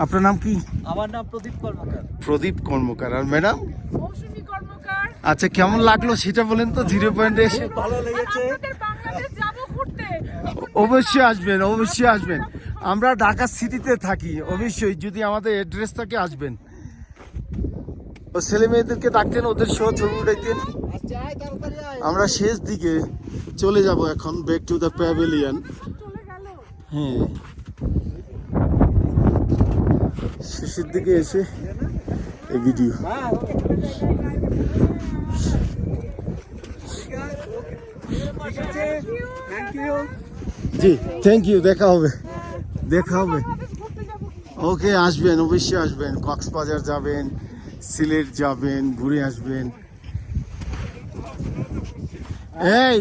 আপনার নাম কি? আমার নাম প্রদীপ কর্মকার। প্রদীপ কর্মকার। আর ম্যাডাম? মৌসুমী কর্মকার। আচ্ছা, কেমন লাগলো সেটা বলেন তো। 0 পয়েন্টে এসে ভালো লেগেছে। আপনাদের বাংলাদেশ যাব ঘুরতে। অবশ্যই আসবেন, অবশ্যই আসবেন। আমরা ঢাকা সিটিতে থাকি, অবশ্যই যদি আমাদের অ্যাড্রেস থাকে আসবেন। ও ছেলে মেয়েদেরকে ডাকতেন, ওদের সহ ছবি উঠাইতেন। আমরা শেষ দিকে চলে যাব এখন, ব্যাক টু দ্য প্যাভিলিয়ন। হ্যাঁ, শেষের দিকে এসে এই ভিডিও। G, thank you. দেখা হবে, দেখা হবে। ওকে, আসবেন, অবশ্যই আসবেন। কক্সবাজার যাবেন, সিলেট যাবেন, ঘুরে আসবেন। এই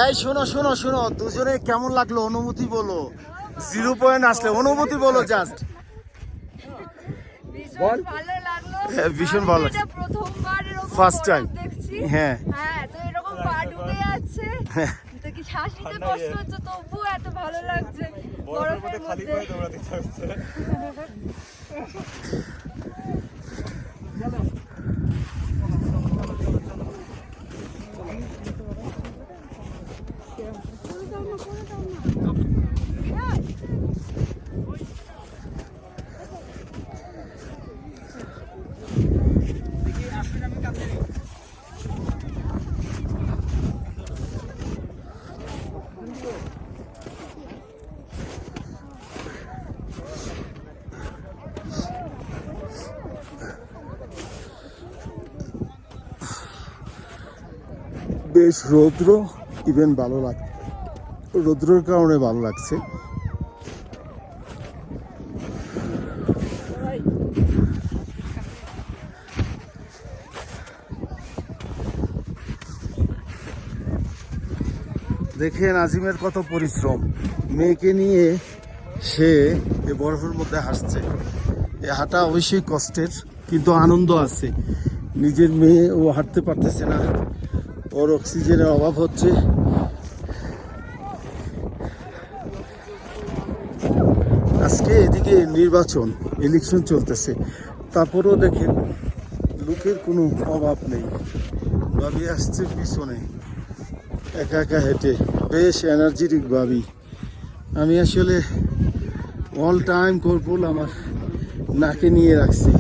এই শোনো শোনো শোনো, দুজনে কেমন লাগলো অনুভূতি বলো। 0 পয়েন্ট আসলে অনুভূতি বলো জাস্ট। বল। ভালো লাগলো। হ্যাঁ, ভীষণ ভালো। এটা প্রথমবার এরকম ফার্স্ট টাইম দেখছি। হ্যাঁ হ্যাঁ, তো এরকম পা ডুবে যাচ্ছে। তো কি শ্বাস নিতে কষ্ট হচ্ছে, তবুও এত ভালো লাগছে। বরফের খালি পায়ে দৌড়াতে চাচ্ছে। বেশ রৌদ্র, ইভেন ভালো লাগ, রৌদ্রের কারণে ভালো লাগছে। দেখেন আজিমের কত পরিশ্রম, মেয়েকে নিয়ে সে এ বরফের মধ্যে হাঁটছে। এ হাঁটা অবশ্যই কষ্টের, কিন্তু আনন্দ আছে। নিজের মেয়ে ও হাঁটতে পারতেছে না, ওর অক্সিজেনের অভাব হচ্ছে। আজকে এদিকে নির্বাচন, ইলেকশন চলতেছে, তারপরেও দেখেন লোকের কোনো অভাব নেই। ভাবি আসছে পিছনে একা একা হেঁটে, বেশ এনার্জেটিক ভাবি। আমি আসলে অল টাইম কর্পুল আমার নাকে নিয়ে রাখছি।